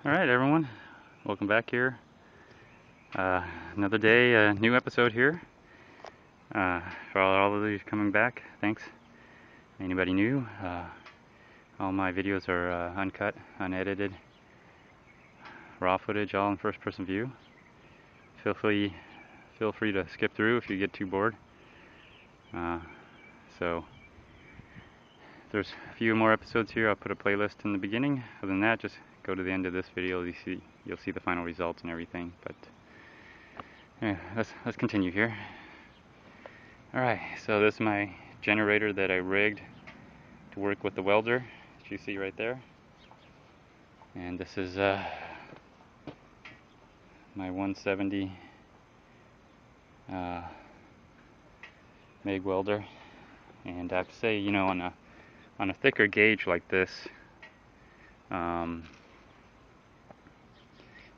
Alright everyone, welcome back here. Another day, new episode here. For all of you coming back, thanks. Anybody new, all my videos are uncut, unedited, raw footage, all in first person view. Feel free to skip through if you get too bored. So there's a few more episodes here. I'll put a playlist in the beginning. Other than that, just go to the end of this video. You'll see the final results and everything. But yeah, let's continue here. All right, so this is my generator that I rigged to work with the welder, that you see right there. And this is my 170 MIG welder. And I have to say, you know, on a thicker gauge like this,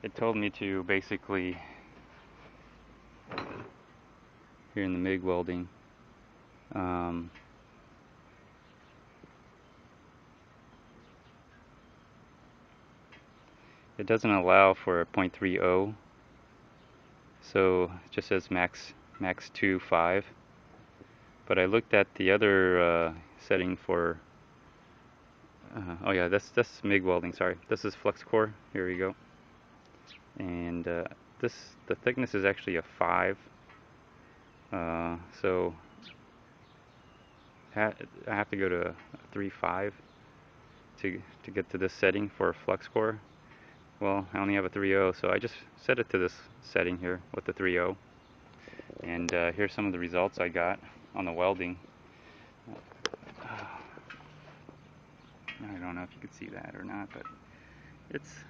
it told me to basically, here in the MIG welding, it doesn't allow for a 0.30, so it just says max 2.5. But I looked at the other setting for oh yeah, that's MIG welding, sorry. This is flux core, here we go. And the thickness is actually a 5. So I have to go to a 3.5 to get to this setting for flux core. Well, I only have a 3.0, so I just set it to this setting here with the 3.0. And here's some of the results I got on the welding. I don't know if you could see that or not, but it's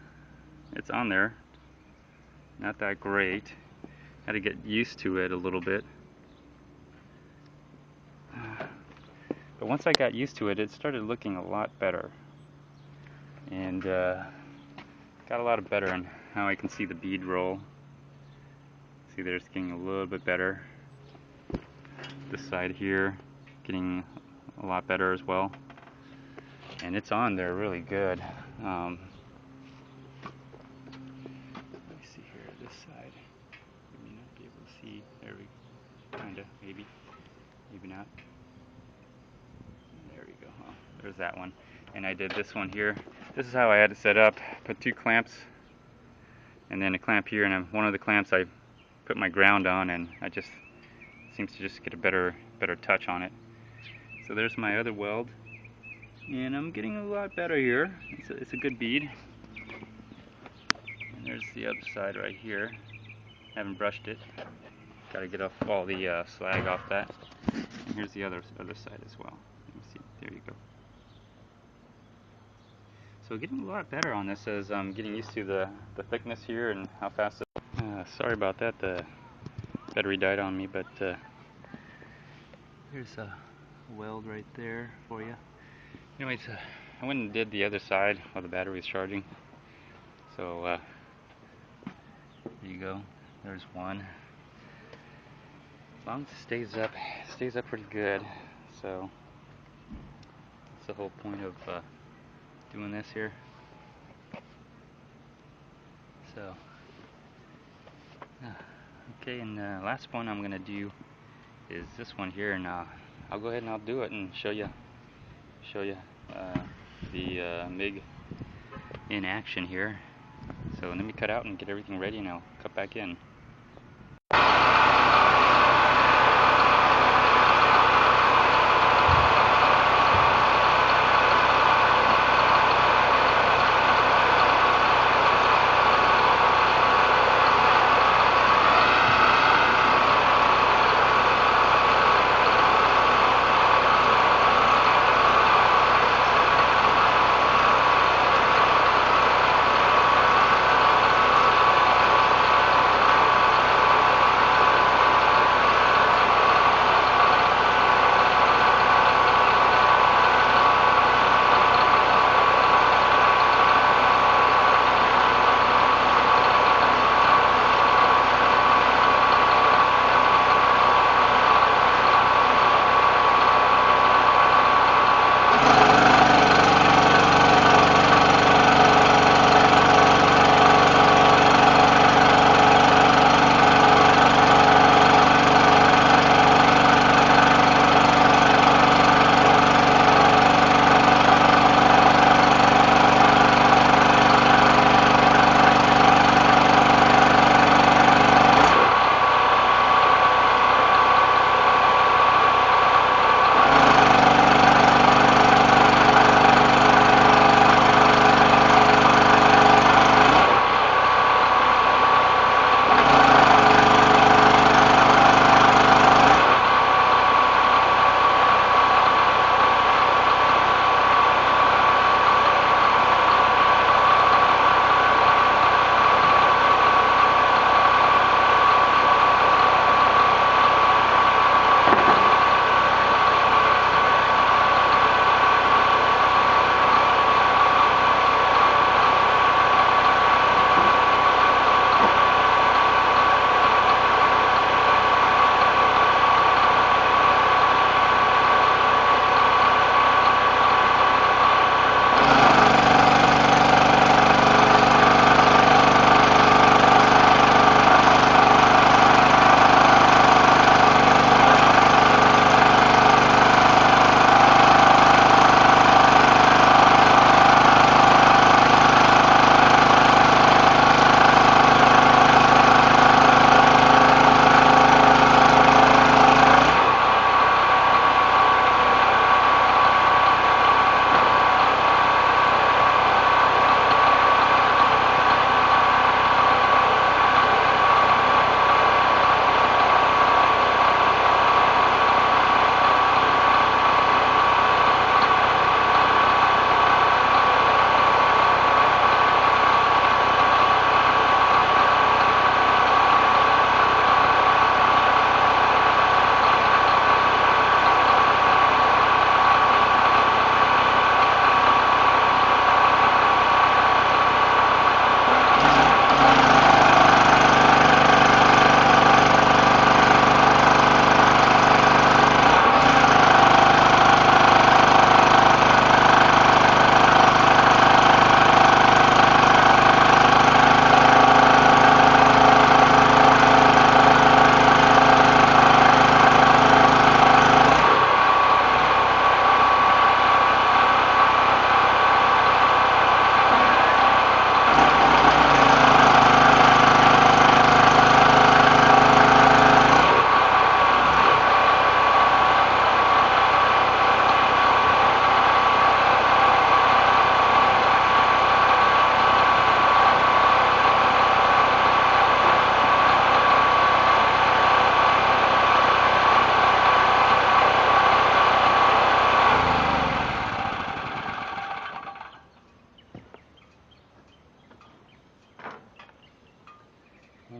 on there. Not that great. Had to get used to it a little bit. But once I got used to it, it started looking a lot better. And got a lot better on how I can see the bead roll. See, there's getting a little bit better. This side here, getting a lot better as well. And it's on there really good. Let me see here, this side. You may not be able to see. There we go. Kinda, maybe not. There we go. Oh, there's that one. And I did this one here. This is how I had it set up. Put 2 clamps, and then a clamp here, and one of the clamps I put my ground on, and I just seems to just get a better touch on it. So there's my other weld, and I'm getting a lot better here. It's a good bead. And there's the other side right here. Haven't brushed it. Got to get off all the slag off that. And here's the other side as well. Let me see. There you go. So getting a lot better on this as I'm getting used to the thickness here and how fast it. Sorry about that. The battery died on me, but there's a weld right there for you. Anyways, I went and did the other side while the battery was charging. So there you go. There's one. As long as it stays up pretty good. So that's the whole point of doing this here. So okay, and the last one I'm gonna do is this one here, and I'll go ahead and I'll do it and show you the MIG in action here. So let me cut out and get everything ready, and I'll cut back in.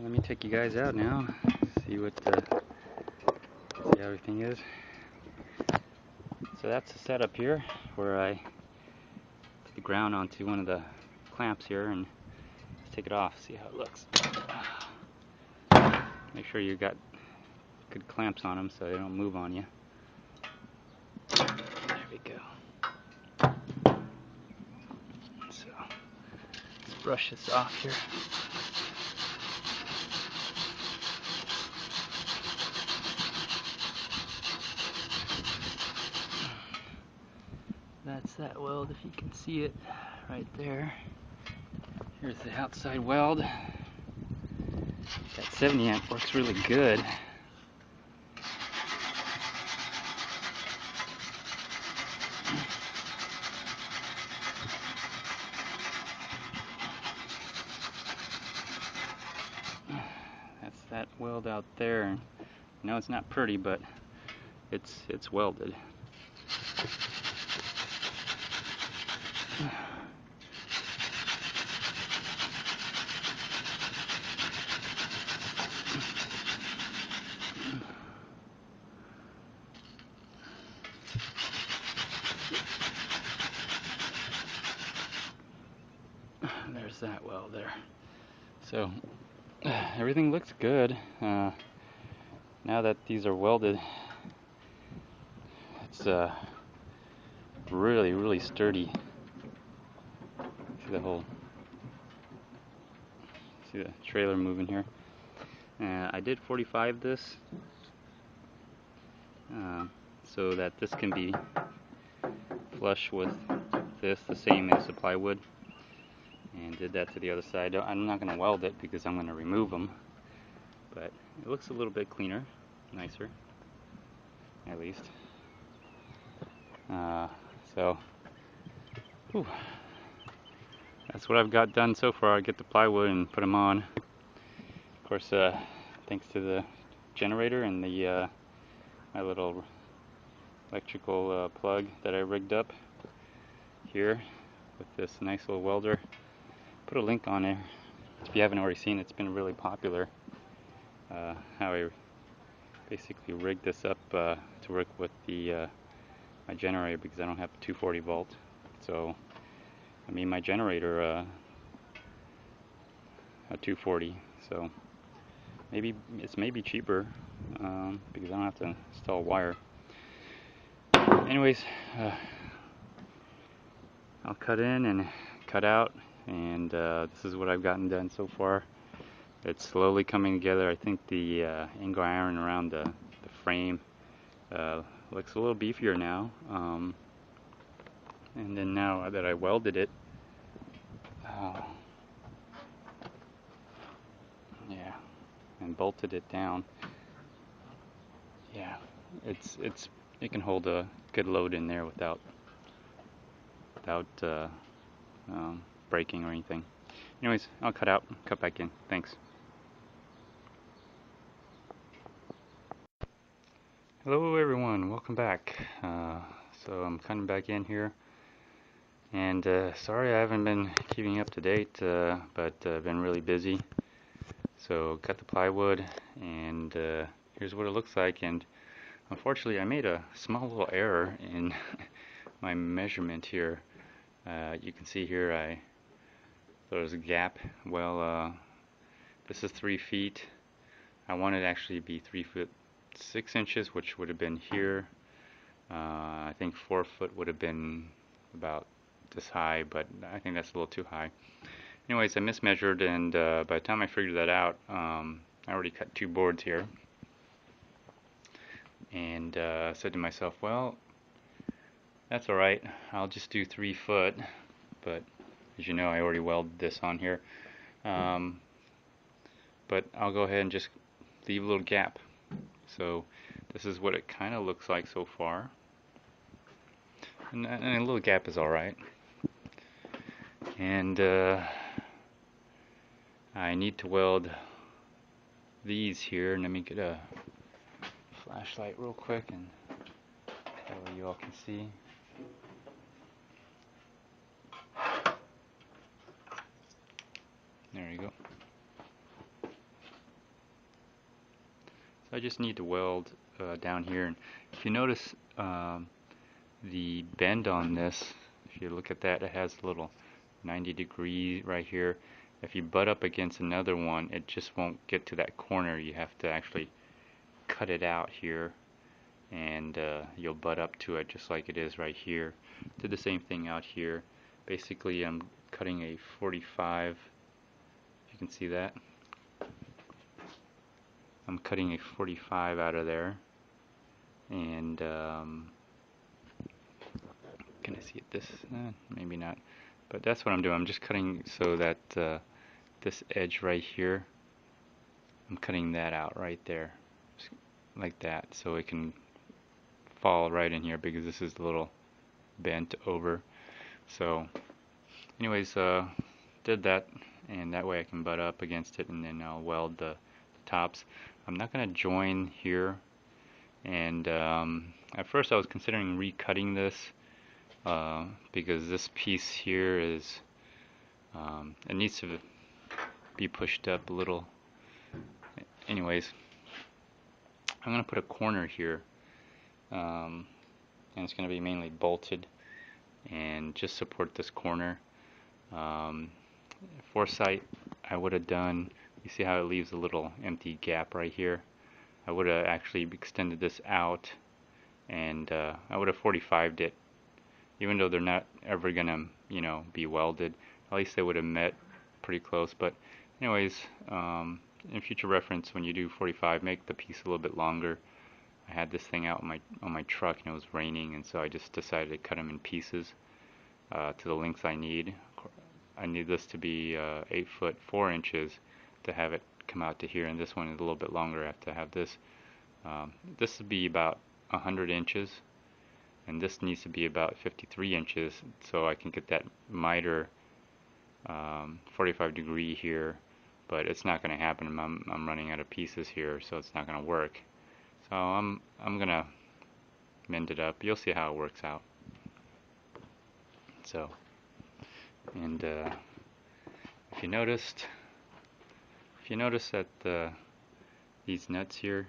Let me take you guys out now, see how everything is. So that's the setup here, where I put the ground onto one of the clamps here, and let's take it off, see how it looks. Make sure you got good clamps on them so they don't move on you. There we go. So let's brush this off here. That's that weld, if you can see it right there. Here's the outside weld. That 70 amp works really good. That's that weld out there. I know it's not pretty, but it's welded. There's that weld there. So everything looks good. Now that these are welded, it's really sturdy. See the trailer moving here. I did 45 this so that this can be flush with this, the same as the plywood, and did that to the other side. I'm not going to weld it because I'm going to remove them, but it looks a little bit cleaner, nicer, at least. So whew, that's what I've got done so far. I get the plywood and put them on. Of course, thanks to the generator and the my little electrical plug that I rigged up here with this nice little welder. Put a link on there if you haven't already seen it. It's been really popular. How I basically rigged this up to work with the my generator, because I don't have a 240 volt. So I made my generator a 240. So it's maybe cheaper because I don't have to install wire. Anyways, I'll cut in and cut out, and this is what I've gotten done so far. It's slowly coming together. I think the angle iron around the frame looks a little beefier now, and then now that I welded it, yeah, and bolted it down, yeah, it can hold a good load in there without breaking or anything. Anyways, I'll cut back in. Thanks. Hello everyone, welcome back. So I'm cutting back in here, and sorry I haven't been keeping up to date, but I've been really busy. So cut the plywood, and here's what it looks like. And unfortunately I made a small little error in my measurement here. You can see here there's a gap. Well, this is 3 feet. I wanted it to actually be 3 foot 6 inches, which would have been here. I think 4 foot would have been about this high, but I think that's a little too high. Anyways, I mismeasured, and by the time I figured that out, I already cut 2 boards here, and said to myself, well, that's alright, I'll just do 3 foot, but as you know, I already welded this on here, but I'll go ahead and just leave a little gap. So this is what it kind of looks like so far, and a little gap is alright. And I need to weld these here. Let me get a flashlight real quick, and that way you all can see. There you go. So I just need to weld down here, and if you notice the bend on this, if you look at that, it has a little 90 degree right here. If you butt up against another one, it just won't get to that corner. You have to actually cut it out here, and you'll butt up to it just like it is right here. Did the same thing out here. Basically, I'm cutting a 45, if you can see that. I'm cutting a 45 out of there, and can I see it this? Maybe not, but that's what I'm doing. I'm just cutting so that this edge right here, I'm cutting that out right there, just like that, so it can fall right in here because this is a little bent over. So anyways, did that, and that way I can butt up against it, and then I'll weld the tops. I'm not going to join here, and at first I was considering recutting this because this piece here is it needs to be pushed up a little. Anyways, I'm going to put a corner here, and it's going to be mainly bolted and just support this corner. Foresight, I would have done, you see how it leaves a little empty gap right here? I would have actually extended this out, and I would have 45'd it. Even though they're not ever gonna, be welded, at least they would have met pretty close. But anyways, in future reference, when you do 45, make the piece a little bit longer. I had this thing out on my truck, and it was raining, and so I just decided to cut them in pieces to the length I need. I need this to be 8 foot 4 inches to have it come out to here, and this one is a little bit longer. I have to have this. This would be about 100 inches, and this needs to be about 53 inches, so I can get that miter 45 degree here, but it's not going to happen. I'm running out of pieces here, so it's not going to work. So I'm gonna mend it up. You'll see how it works out. So, and if you noticed that these nuts here,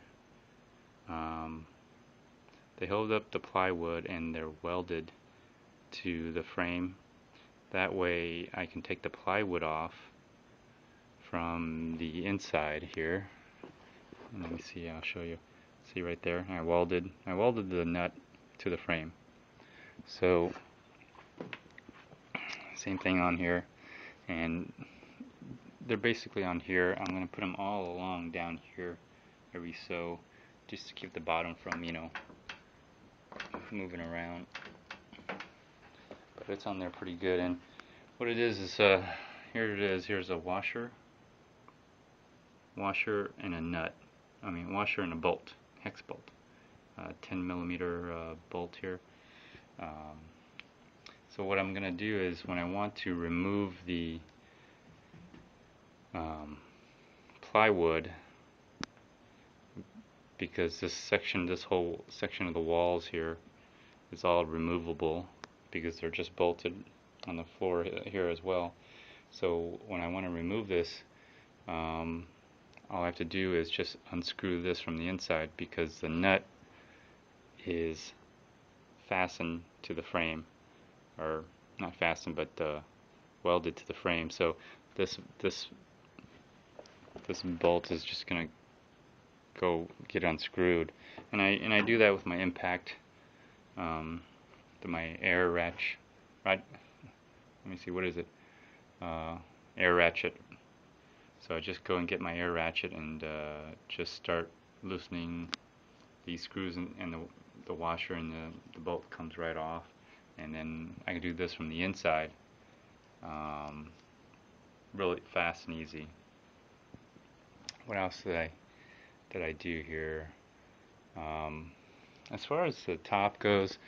they hold up the plywood and they're welded to the frame. That way I can take the plywood off from the inside here. And let me see, I'll show you. See right there, I welded the nut to the frame. So same thing on here, and they're basically on here. I'm going to put them all along down here every so, just to keep the bottom from moving around. But it's on there pretty good. And what it is here it is. Here's a washer and a nut. Washer and a bolt, hex bolt, 10 millimeter bolt here. So what I'm going to do is, when I want to remove the plywood, because this whole section of the walls here is all removable because they're just bolted on the floor here as well. So when I want to remove this, all I have to do is just unscrew this from the inside, because the nut is fastened to the frame, or not fastened, but welded to the frame. So this bolt is just gonna go get unscrewed, and I do that with my impact, my air ratchet, right? Let me see, what is it? Air ratchet. So I just go and get my air ratchet and just start loosening these screws, and the washer and the bolt comes right off. And then I can do this from the inside, really fast and easy. What else did I do here? As far as the top goes,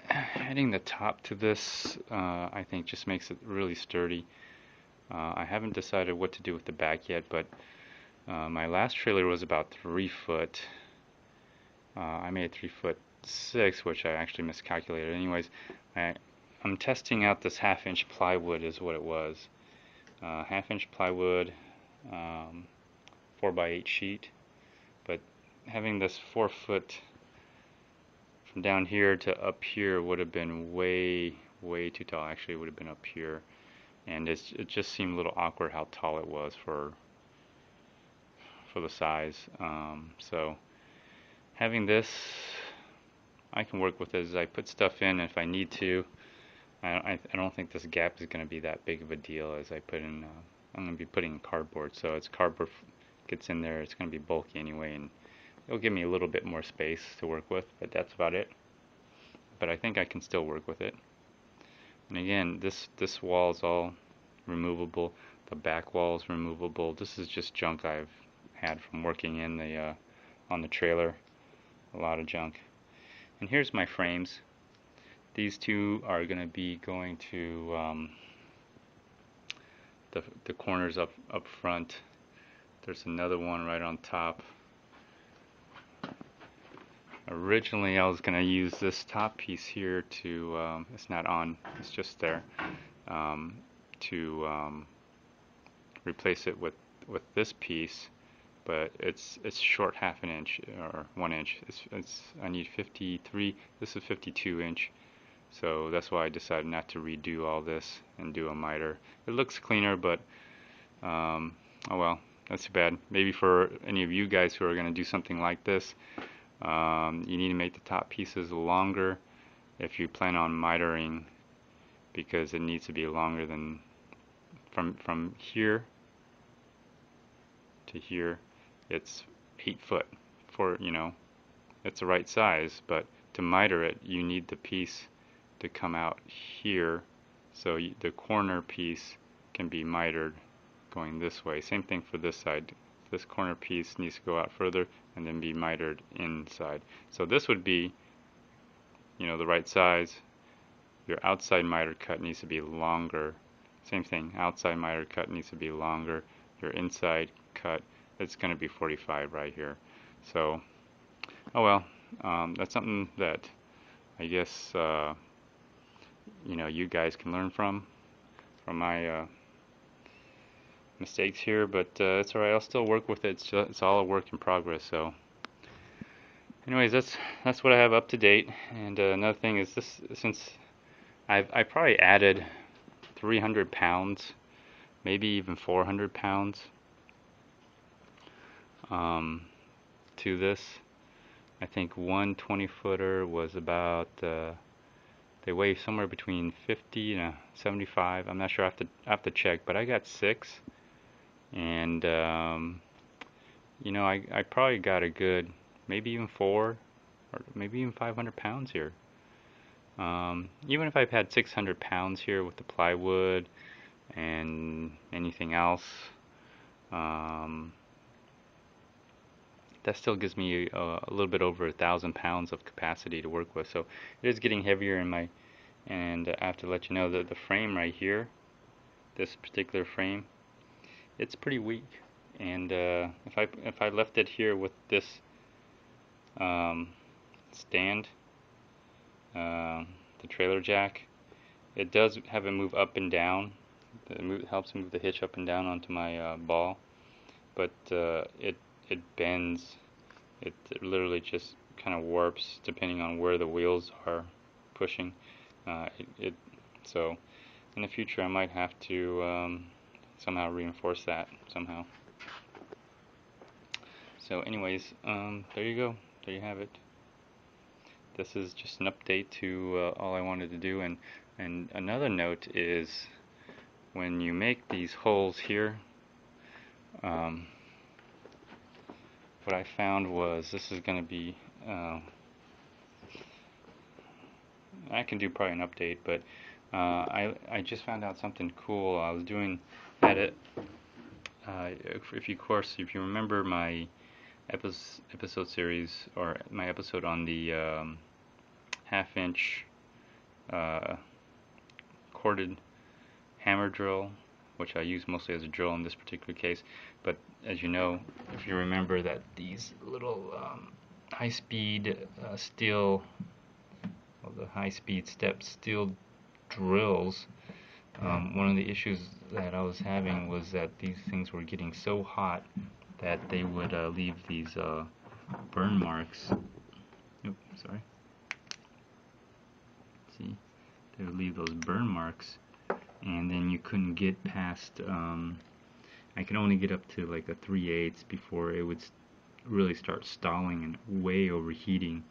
adding the top to this, I think just makes it really sturdy. I haven't decided what to do with the back yet, but my last trailer was about 3 foot. I made 3'6", which I actually miscalculated. Anyways, I'm testing out this 1/2 inch plywood is what it was. 1/2 inch plywood, 4x8 sheet. having this 4 foot from down here to up here would have been way too tall. Actually, it would have been up here, and it just seemed a little awkward how tall it was for the size. So having this, I can work with it as I put stuff in if I need to. I don't think this gap is going to be that big of a deal as I put in. I'm going to be putting in cardboard, so as cardboard gets in there, it's going to be bulky anyway, and it'll give me a little bit more space to work with, but that's about it. But I think I can still work with it. And again, this wall is all removable. The back wall is removable. This is just junk I've had from working in the on the trailer. A lot of junk. And here's my frames. These two are going to be going to the corners up front. There's another one right on top. Originally I was going to use this top piece here to, it's not on, it's just there, to replace it with this piece, but it's short half an inch or 1 inch. I need 53, this is 52 inch, so that's why I decided not to redo all this and do a miter. It looks cleaner, but oh well, that's too bad. Maybe for any of you guys who are going to do something like this, you need to make the top pieces longer if you plan on mitering, because it needs to be longer than from here to here. It's 8 foot for, it's the right size, but to miter it you need the piece to come out here, so the corner piece can be mitered going this way. Same thing for this side. This corner piece needs to go out further and then be mitered inside. So this would be, the right size. Your outside miter cut needs to be longer. Same thing, outside miter cut needs to be longer. Your inside cut, it's going to be 45 right here. So, oh well, that's something that I guess, you guys can learn from my mistakes here, but it's alright. I'll still work with it. It's all a work in progress. So, anyways, that's what I have up to date. And another thing is this: since I probably added 300 pounds, maybe even 400 pounds to this. I think one 20-footer was about they weigh somewhere between 50 and 75. I'm not sure. I have to check, but I got 6. And I probably got a good, maybe even 4, or maybe even 500 pounds here. Even if I've had 600 pounds here with the plywood and anything else, that still gives me a little bit over 1,000 pounds of capacity to work with. So it is getting heavier in my, and I have to let you know that the frame right here, this particular frame, it's pretty weak. And if I left it here with this stand, the trailer jack, it does have it move up and down. It helps move the hitch up and down onto my ball, but it bends. It literally just kind of warps depending on where the wheels are pushing. So in the future I might have to somehow reinforce that somehow. So anyways, there you go. There you have it. This is just an update to all I wanted to do. And another note is, when you make these holes here, what I found was, this is going to be, I can do probably an update, but I just found out something cool. I was doing at it, if you remember my episode series, or my episode on the half-inch corded hammer drill, which I use mostly as a drill in this particular case. But as you know, if you remember, that these little high-speed steel, the high-speed step steel drills, one of the issues that I was having was that these things were getting so hot that they would leave these burn marks. Nope, sorry. See, they would leave those burn marks, and then you couldn't get past. I could only get up to like a 3/8 before it would really start stalling and way overheating.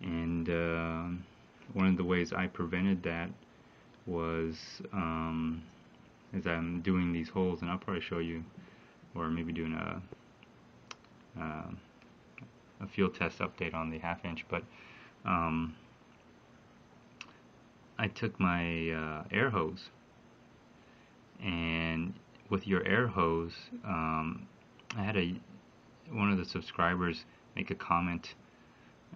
And one of the ways I prevented that was as I'm doing these holes, and I'll probably show you, or maybe doing a field test update on the 1/2 inch, but I took my air hose, and with your air hose, I had one of the subscribers make a comment,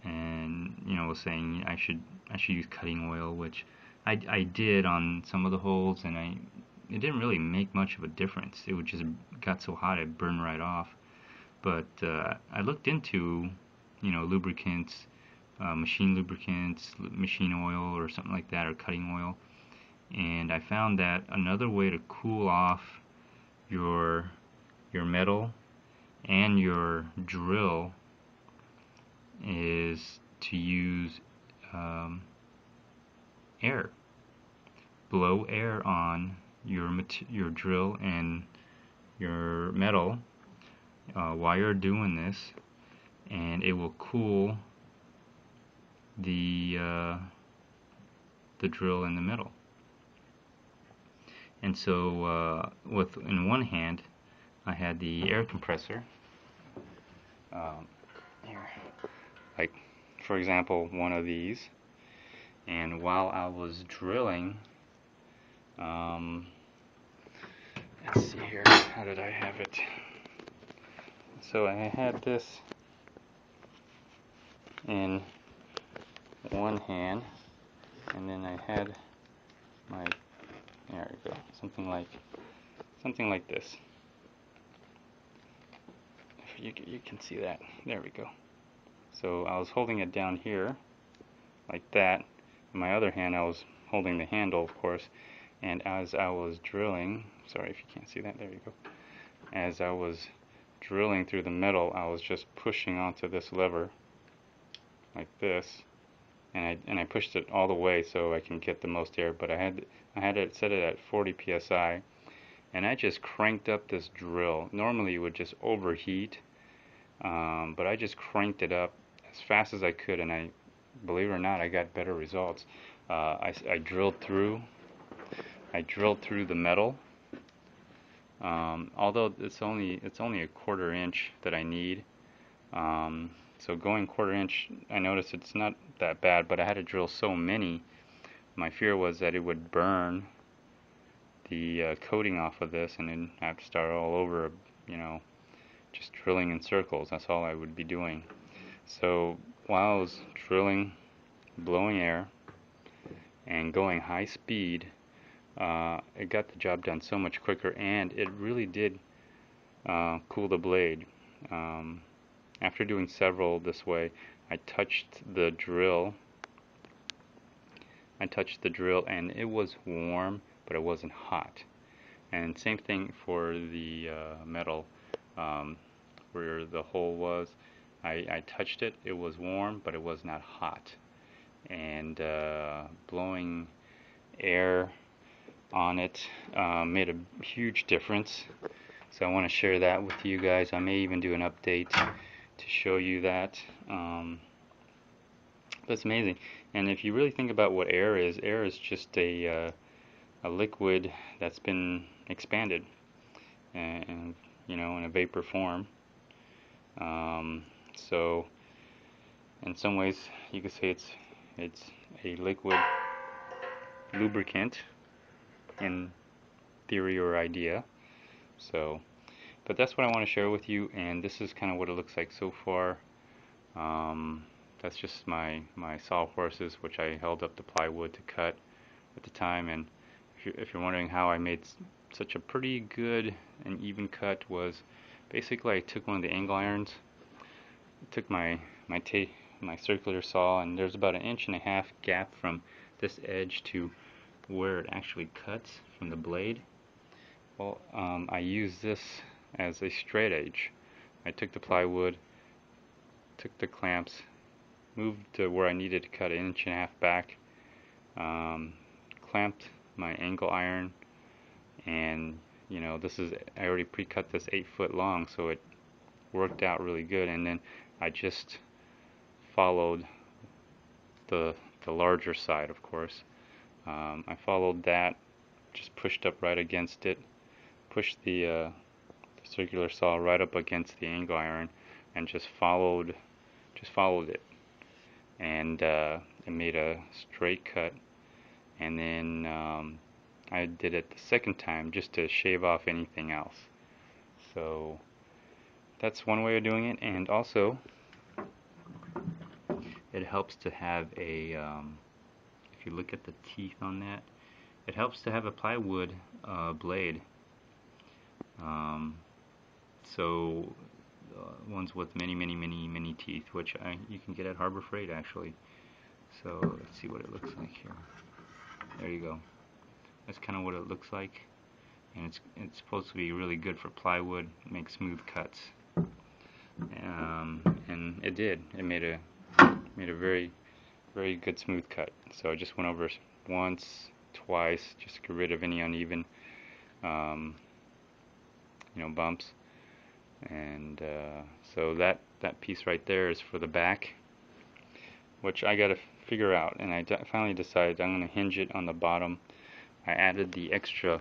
and was saying I should use cutting oil, which I did on some of the holes, and it didn't really make much of a difference. It would just got so hot it burned right off. But I looked into lubricants, machine lubricants, machine oil or something like that, or cutting oil, and I found that another way to cool off your metal and your drill is to use air. Blow air on your drill and your metal while you're doing this, and it will cool the drill and the metal. And so in one hand I had the air compressor, here, like for example one of these, and while I was drilling, let's see here, how did I have it? So I had this in one hand, and then I had my, there we go, something like this. You can see that. There we go. So I was holding it down here like that. In my other hand I was holding the handle, of course, and as I was drilling, sorry if you can't see that, there you go. As I was drilling through the metal, I was just pushing onto this lever like this, and I pushed it all the way so I can get the most air, but I had it set it at 40 psi, and I just cranked up this drill. Normally it would just overheat, but I just cranked it up as fast as I could, and believe it or not, I got better results. I drilled through the metal, although it's only a 1/4 inch that I need. So going 1/4 inch, I noticed it's not that bad, but I had to drill so many. My fear was that it would burn the coating off of this, and then I have to start all over, just drilling in circles. That's all I would be doing. So while I was drilling, blowing air, and going high speed, it got the job done so much quicker, and it really did cool the blade. After doing several this way, I touched the drill, and it was warm, but it wasn't hot. And same thing for the metal, where the hole was. I touched it, it was warm, but it was not hot. And blowing air on it made a huge difference. So I want to share that with you guys. I may even do an update to show you that. That's amazing. And if you really think about what air is just a liquid that's been expanded, and in a vapor form. So in some ways you could say it's a liquid lubricant in theory or idea. So, but that's what I want to share with you, and this is kind of what it looks like so far. That's just my sawhorses, which I held up the plywood to cut at the time. And if you're wondering how I made such a pretty good and even cut, was basically I took one of the angle irons, took my circular saw, and there's about 1.5 inch gap from this edge to where it actually cuts from the blade. Well, I use this as a straight edge. I took the plywood, took the clamps, moved to where I needed to cut 1.5 inch back, clamped my angle iron, and I already pre-cut this 8 foot long, so it worked out really good. And then I just followed the larger side, of course. I followed that, just pushed up right against it, pushed the circular saw right up against the angle iron, and just followed it, and it made a straight cut. And then I did it the second time just to shave off anything else. So that's one way of doing it. And also, it helps to have a if you look at the teeth on that, it helps to have a plywood blade. So ones with many teeth, which you can get at Harbor Freight actually. So let's see what it looks like here. There you go. That's kind of what it looks like, and it's supposed to be really good for plywood, make smooth cuts, and it did. It made a very good smooth cut. So I just went over once, twice, just to get rid of any uneven bumps. And so that piece right there is for the back, which I gotta figure out. And I finally decided I'm gonna hinge it on the bottom. I added the extra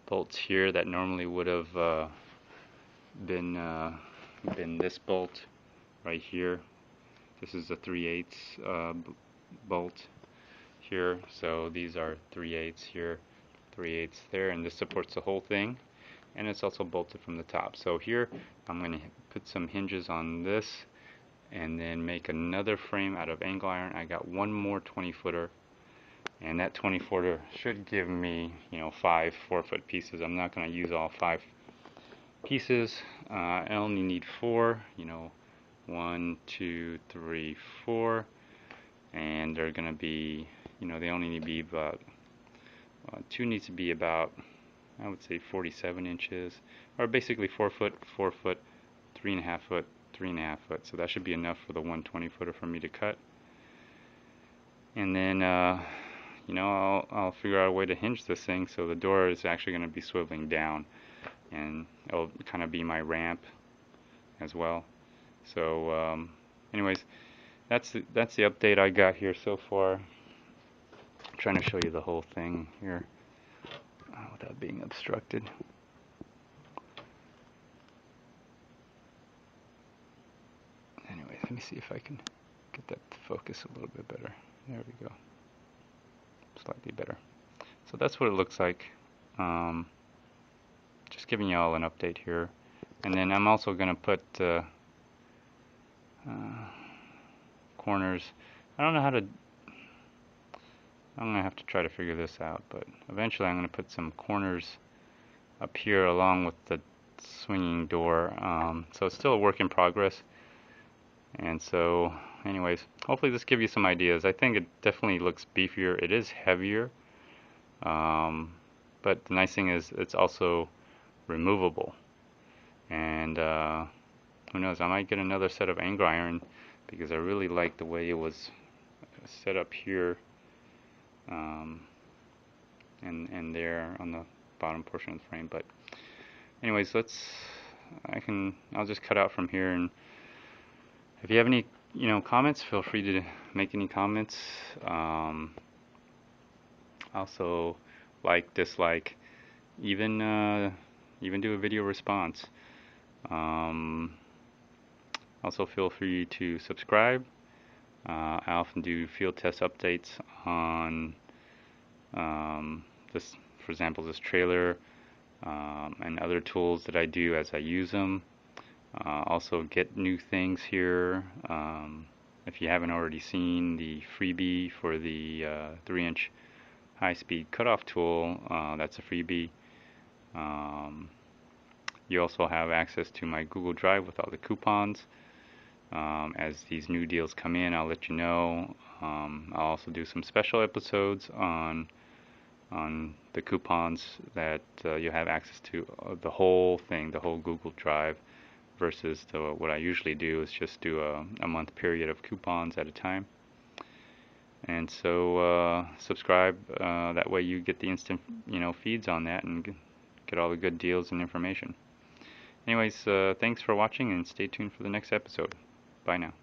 bolts here that normally would have been this bolt right here. This is a 3/8 bolt here, so these are 3/8 here, 3/8 there, and this supports the whole thing, and it's also bolted from the top. So here I'm going to put some hinges on this and then make another frame out of angle iron. I got one more 20-footer, and that 20-footer should give me 5 4-foot pieces. I'm not going to use all 5 pieces. I only need 4, 1, 2, 3, 4, and they're going to be, they only need to be about 2 needs to be about, I would say 47 inches, or basically 4 foot, 4 foot, 3.5 foot, 3.5 foot. So that should be enough for the 120-footer for me to cut. And then I'll figure out a way to hinge this thing so the door is actually going to be swiveling down, and it'll kind of be my ramp as well. So anyways, that's the update I got here so far. I'm trying to show you the whole thing here without being obstructed. Anyway, let me see if I can get that to focus a little bit better. There we go. Slightly better. So that's what it looks like. Just giving you all an update here. And then I'm also going to put corners. I don't know how to. I'm going to have to try to figure this out, but eventually I'm going to put some corners up here along with the swinging door. So it's still a work in progress. And so anyways, hopefully this gives you some ideas. I think it definitely looks beefier. It is heavier, but the nice thing is it's also removable. And who knows, I might get another set of angle iron because I really like the way it was set up here and there on the bottom portion of the frame. But anyways, I'll just cut out from here, and if you have any comments, feel free to make any comments. Also, like, dislike, even do a video response. Also feel free to subscribe. I often do field test updates on this, for example, this trailer and other tools that I do as I use them. Also get new things here. If you haven't already seen the freebie for the 3-inch high-speed cutoff tool, that's a freebie. You also have access to my Google Drive with all the coupons. As these new deals come in, I'll let you know. I'll also do some special episodes on the coupons that you'll have access to the whole thing, the whole Google Drive. versus what I usually do is just do a month period of coupons at a time. And so subscribe, that way you get the instant feeds on that and get all the good deals and information. Anyways, thanks for watching and stay tuned for the next episode. Bye now.